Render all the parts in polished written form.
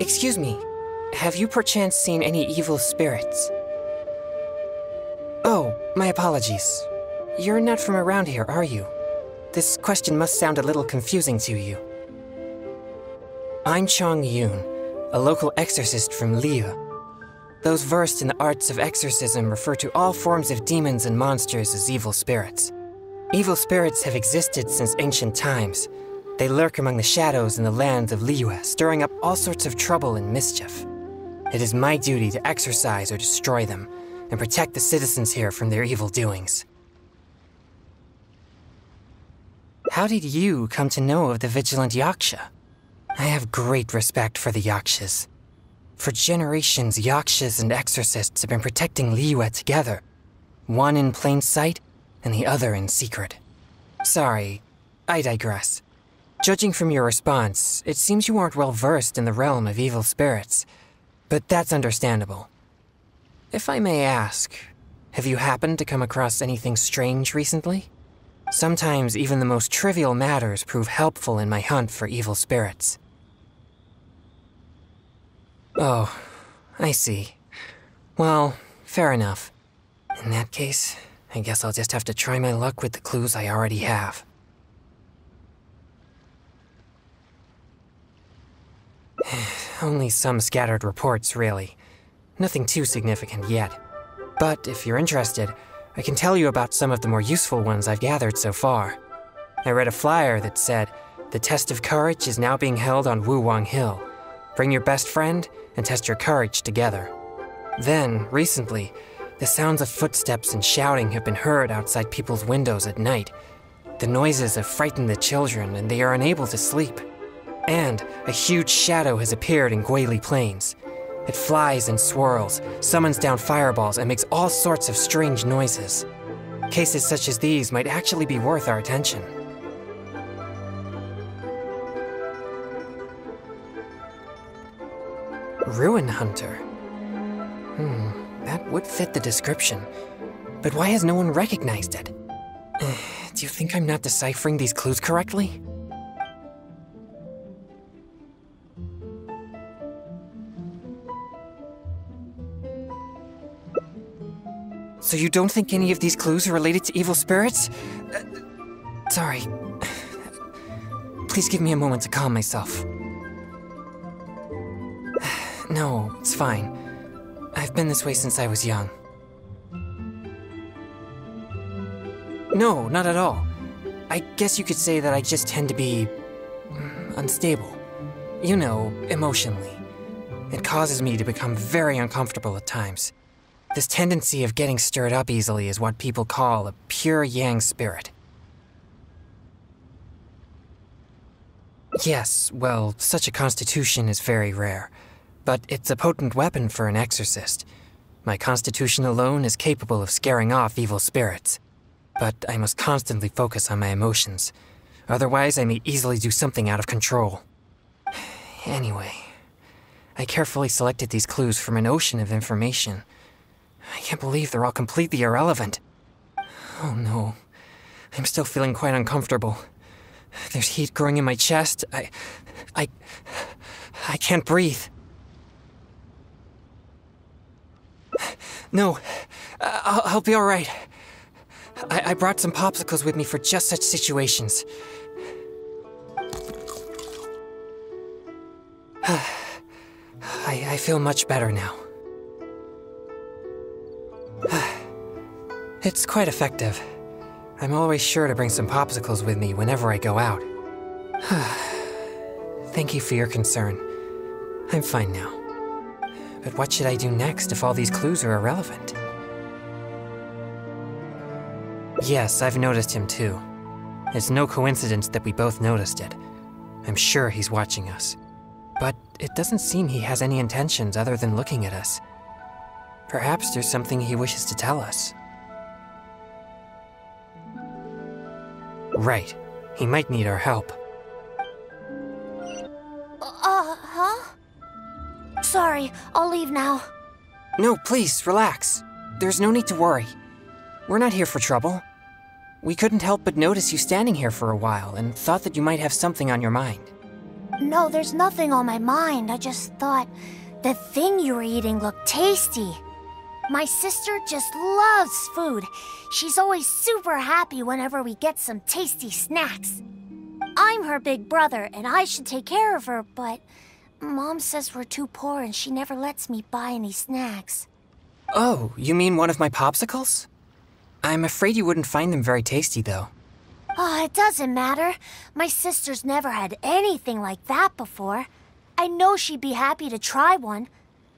Excuse me, have you perchance seen any evil spirits? Oh, my apologies. You're not from around here, are you? This question must sound a little confusing to you. I'm Chun Yunh, a local exorcist from Liu. Those versed in the arts of exorcism refer to all forms of demons and monsters as evil spirits. Evil spirits have existed since ancient times. They lurk among the shadows in the lands of Liyue, stirring up all sorts of trouble and mischief. It is my duty to exorcise or destroy them, and protect the citizens here from their evil doings. How did you come to know of the vigilant Yaksha? I have great respect for the Yakshas. For generations, Yakshas and exorcists have been protecting Liyue together, one in plain sight and the other in secret. Sorry, I digress. Judging from your response, it seems you aren't well versed in the realm of evil spirits, but that's understandable. If I may ask, have you happened to come across anything strange recently? Sometimes even the most trivial matters prove helpful in my hunt for evil spirits. Oh, I see. Well, fair enough. In that case, I guess I'll just have to try my luck with the clues I already have. Only some scattered reports, really. Nothing too significant yet. But if you're interested, I can tell you about some of the more useful ones I've gathered so far. I read a flyer that said, "The test of courage is now being held on Wuwang Hill. Bring your best friend and test your courage together." Then, recently, the sounds of footsteps and shouting have been heard outside people's windows at night. The noises have frightened the children and they are unable to sleep. And a huge shadow has appeared in Guili Plains. It flies and swirls, summons down fireballs, and makes all sorts of strange noises. Cases such as these might actually be worth our attention. Ruin Hunter. That would fit the description. But why has no one recognized it? Do you think I'm not deciphering these clues correctly? So you don't think any of these clues are related to evil spirits? Sorry. Please give me a moment to calm myself. No, it's fine. I've been this way since I was young. No, not at all. I guess you could say that I just tend to be unstable. You know, emotionally. It causes me to become very uncomfortable at times. This tendency of getting stirred up easily is what people call a pure yang spirit. Yes, well, such a constitution is very rare. But it's a potent weapon for an exorcist. My constitution alone is capable of scaring off evil spirits. But I must constantly focus on my emotions. Otherwise, I may easily do something out of control. Anyway, I carefully selected these clues from an ocean of information. I can't believe they're all completely irrelevant. Oh no, I'm still feeling quite uncomfortable. There's heat growing in my chest. I can't breathe. No, I'll be all right. I brought some popsicles with me for just such situations. I feel much better now. It's quite effective. I'm always sure to bring some popsicles with me whenever I go out. Thank you for your concern. I'm fine now. But what should I do next if all these clues are irrelevant? Yes, I've noticed him too. It's no coincidence that we both noticed it. I'm sure he's watching us. But it doesn't seem he has any intentions other than looking at us. Perhaps there's something he wishes to tell us. Right. He might need our help. Huh? Sorry, I'll leave now. No, please, relax. There's no need to worry. We're not here for trouble. We couldn't help but notice you standing here for a while and thought that you might have something on your mind. No, there's nothing on my mind. I just thought the thing you were eating looked tasty. My sister just loves food. She's always super happy whenever we get some tasty snacks. I'm her big brother, and I should take care of her, but Mom says we're too poor and she never lets me buy any snacks. Oh, you mean one of my popsicles? I'm afraid you wouldn't find them very tasty, though. Oh, it doesn't matter. My sister's never had anything like that before. I know she'd be happy to try one.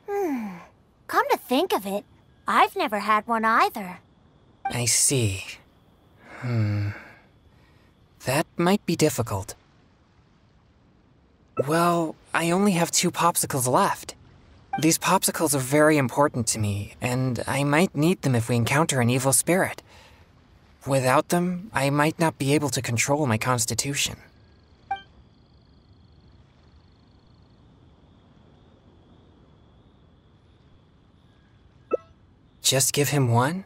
Come to think of it, I've never had one either. I see. That might be difficult. Well, I only have 2 popsicles left. These popsicles are very important to me, and I might need them if we encounter an evil spirit. Without them, I might not be able to control my constitution. Just give him one?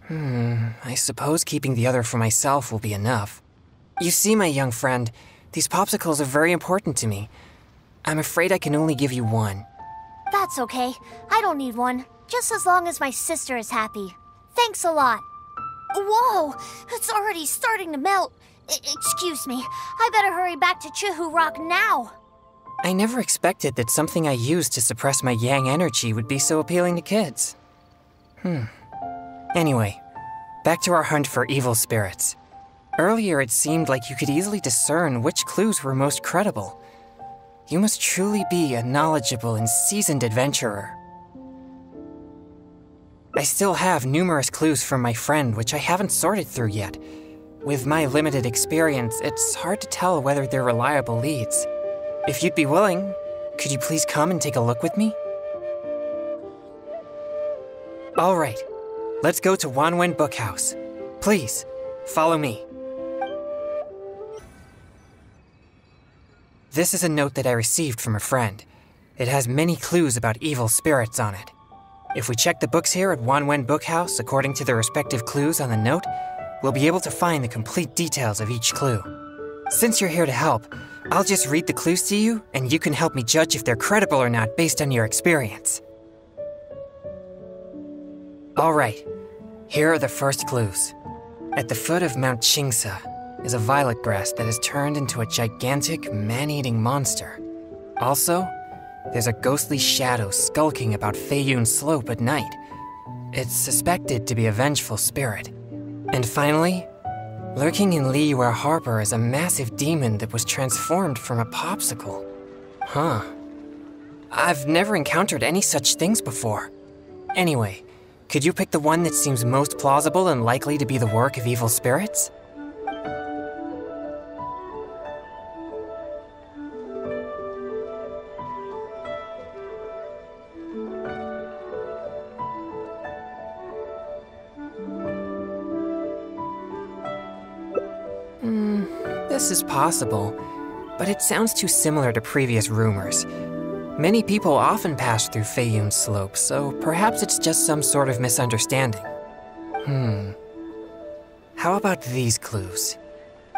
I suppose keeping the other for myself will be enough. You see, my young friend, these popsicles are very important to me. I'm afraid I can only give you one. That's okay. I don't need one, just as long as my sister is happy. Thanks a lot. Whoa! It's already starting to melt. Excuse me. I better hurry back to Chihu Rock now. I never expected that something I used to suppress my yang energy would be so appealing to kids. Anyway, back to our hunt for evil spirits. Earlier it seemed like you could easily discern which clues were most credible. You must truly be a knowledgeable and seasoned adventurer. I still have numerous clues from my friend which I haven't sorted through yet. With my limited experience, it's hard to tell whether they're reliable leads. If you'd be willing, could you please come and take a look with me? All right, let's go to Wanwen Bookhouse. Please, follow me. This is a note that I received from a friend. It has many clues about evil spirits on it. If we check the books here at Wanwen Bookhouse according to the respective clues on the note, we'll be able to find the complete details of each clue. Since you're here to help, I'll just read the clues to you, and you can help me judge if they're credible or not based on your experience. All right, here are the first clues. At the foot of Mount Chingsa is a violet grass that has turned into a gigantic, man-eating monster. Also, there's a ghostly shadow skulking about Feiyun Slope at night. It's suspected to be a vengeful spirit. And finally, lurking in Liyue Harbor is a massive demon that was transformed from a popsicle. I've never encountered any such things before. Anyway, could you pick the one that seems most plausible and likely to be the work of evil spirits? This is possible, but it sounds too similar to previous rumors. Many people often pass through Feiyun Slope, so perhaps it's just some sort of misunderstanding. How about these clues?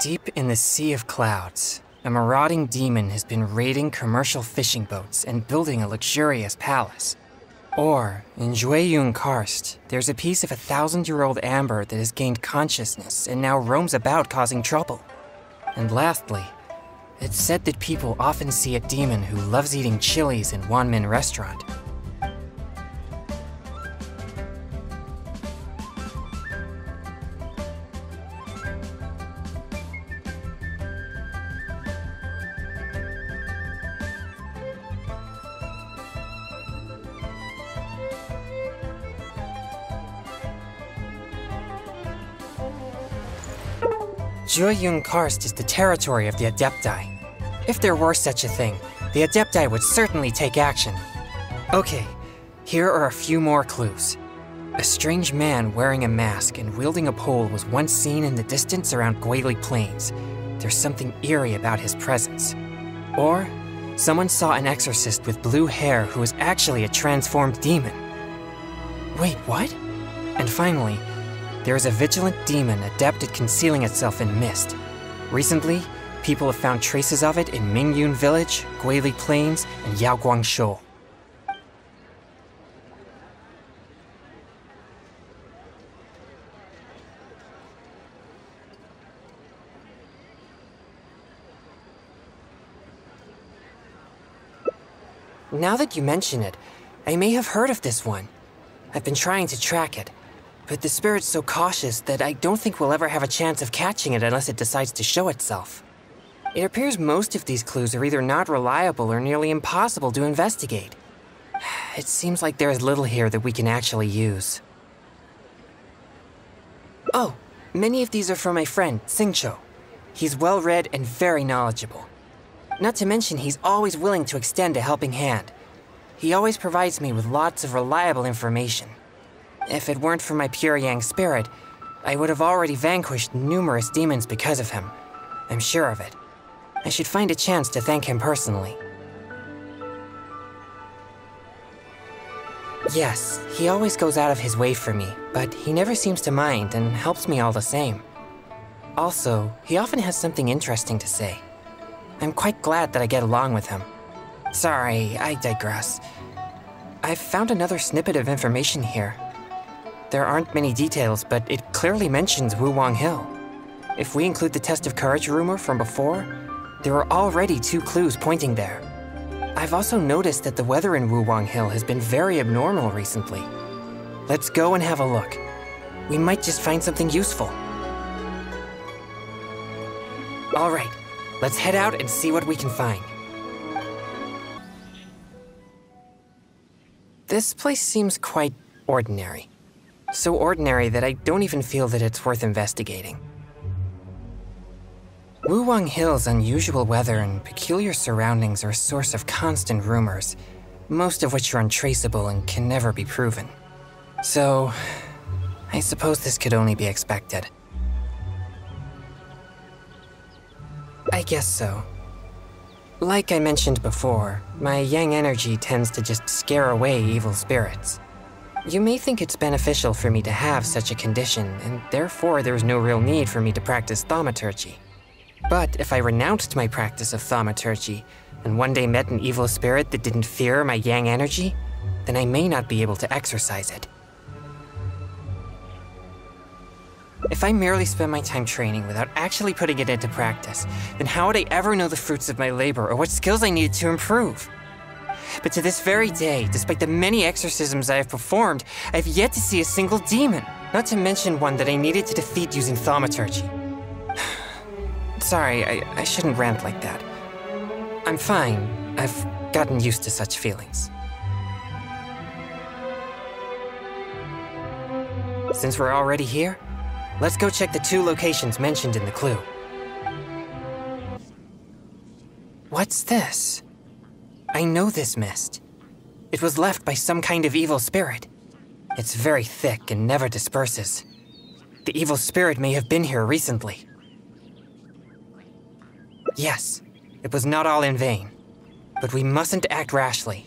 Deep in the Sea of Clouds, a marauding demon has been raiding commercial fishing boats and building a luxurious palace. Or, in Jueyun Karst, there's a piece of 1,000-year-old amber that has gained consciousness and now roams about causing trouble. And lastly, it's said that people often see a demon who loves eating chilies in Wanmin Restaurant. Jueyun Karst is the territory of the Adepti. If there were such a thing, the Adepti would certainly take action. Okay, here are a few more clues. A strange man wearing a mask and wielding a pole was once seen in the distance around Guili Plains. There's something eerie about his presence. Or, someone saw an exorcist with blue hair who was actually a transformed demon. Wait, what? And finally, there is a vigilant demon adept at concealing itself in mist. Recently, People have found traces of it in Mingyun Village, Guili Plains, and Yaoguang Shoal. Now that you mention it, I may have heard of this one. I've been trying to track it, but the spirit's so cautious that I don't think we'll ever have a chance of catching it unless it decides to show itself. It appears most of these clues are either not reliable or nearly impossible to investigate. It seems like there is little here that we can actually use. Oh, many of these are from my friend, Xingqiu. He's well-read and very knowledgeable. Not to mention, he's always willing to extend a helping hand. He always provides me with lots of reliable information. If it weren't for my pure yang spirit, I would have already vanquished numerous demons because of him. I'm sure of it. I should find a chance to thank him personally. Yes, he always goes out of his way for me, but he never seems to mind and helps me all the same. Also, he often has something interesting to say. I'm quite glad that I get along with him. Sorry, I digress. I've found another snippet of information here. There aren't many details, but it clearly mentions Wuwang Hill. If we include the test of courage rumor from before, there are already 2 clues pointing there. I've also noticed that the weather in Wuwang Hill has been very abnormal recently. Let's go and have a look. We might just find something useful. All right, let's head out and see what we can find. This place seems quite ordinary. So ordinary that I don't even feel that it's worth investigating. Wuwang Hill's unusual weather and peculiar surroundings are a source of constant rumors, most of which are untraceable and can never be proven. So, I suppose this could only be expected. I guess so. Like I mentioned before, my yang energy tends to just scare away evil spirits. You may think it's beneficial for me to have such a condition, and therefore there is no real need for me to practice thaumaturgy. But if I renounced my practice of thaumaturgy, and one day met an evil spirit that didn't fear my yang energy, then I may not be able to exercise it. If I merely spend my time training without actually putting it into practice, then how would I ever know the fruits of my labor or what skills I needed to improve? But to this very day, despite the many exorcisms I have performed, I have yet to see a single demon, not to mention one that I needed to defeat using thaumaturgy. Sorry, I shouldn't rant like that. I'm fine. I've gotten used to such feelings. Since we're already here, let's go check the 2 locations mentioned in the clue. What's this? I know this mist. It was left by some kind of evil spirit. It's very thick and never disperses. The evil spirit may have been here recently. Yes, it was not all in vain. But we mustn't act rashly.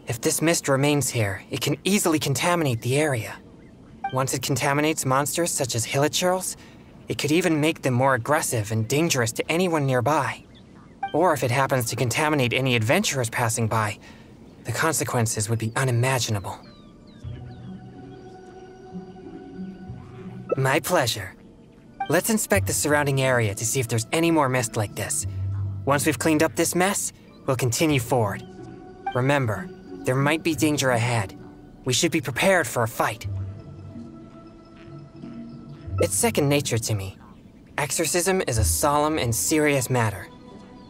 If this mist remains here, it can easily contaminate the area. Once it contaminates monsters such as hilichurls, it could even make them more aggressive and dangerous to anyone nearby. Or if it happens to contaminate any adventurers passing by, the consequences would be unimaginable. My pleasure. Let's inspect the surrounding area to see if there's any more mist like this. Once we've cleaned up this mess, we'll continue forward. Remember, there might be danger ahead. We should be prepared for a fight. It's second nature to me. Exorcism is a solemn and serious matter.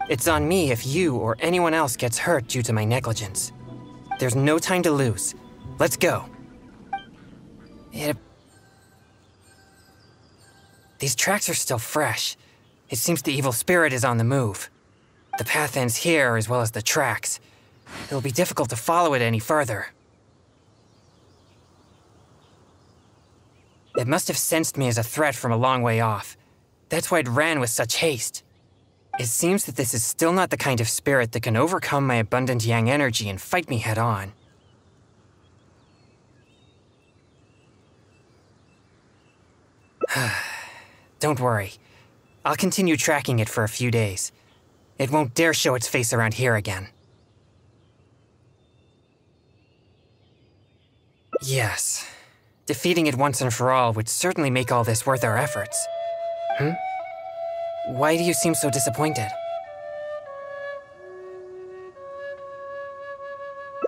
It's on me if you or anyone else gets hurt due to my negligence. There's no time to lose. Let's go. These tracks are still fresh. It seems the evil spirit is on the move. The path ends here as well as the tracks. It'll be difficult to follow it any further. It must have sensed me as a threat from a long way off. That's why it ran with such haste. It seems that this is still not the kind of spirit that can overcome my abundant yang energy and fight me head on. Don't worry. I'll continue tracking it for a few days. It won't dare show its face around here again. Yes. Defeating it once and for all would certainly make all this worth our efforts. Why do you seem so disappointed?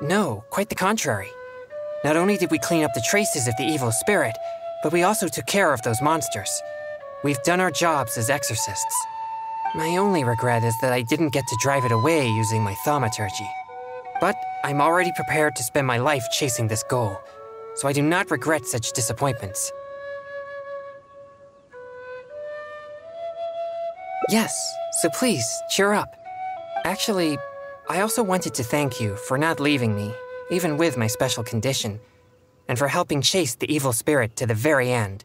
No, quite the contrary. Not only did we clean up the traces of the evil spirit, but we also took care of those monsters. We've done our jobs as exorcists. My only regret is that I didn't get to drive it away using my thaumaturgy. But I'm already prepared to spend my life chasing this goal, so I do not regret such disappointments. Yes, so please, cheer up. Actually, I also wanted to thank you for not leaving me, even with my special condition, and for helping chase the evil spirit to the very end.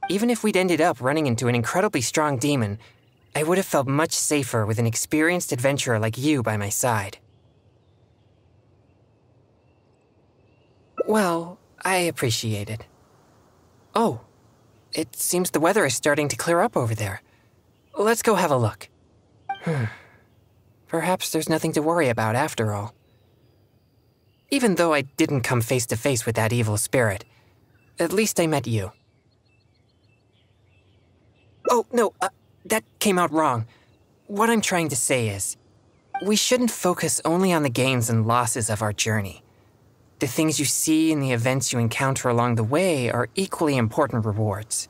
Even if we'd ended up running into an incredibly strong demon, I would have felt much safer with an experienced adventurer like you by my side. Well, I appreciate it. Oh, it seems the weather is starting to clear up over there. Let's go have a look. Perhaps there's nothing to worry about after all. Even though I didn't come face to face with that evil spirit, at least I met you. Oh, no, that came out wrong. What I'm trying to say is, we shouldn't focus only on the gains and losses of our journey. The things you see and the events you encounter along the way are equally important rewards.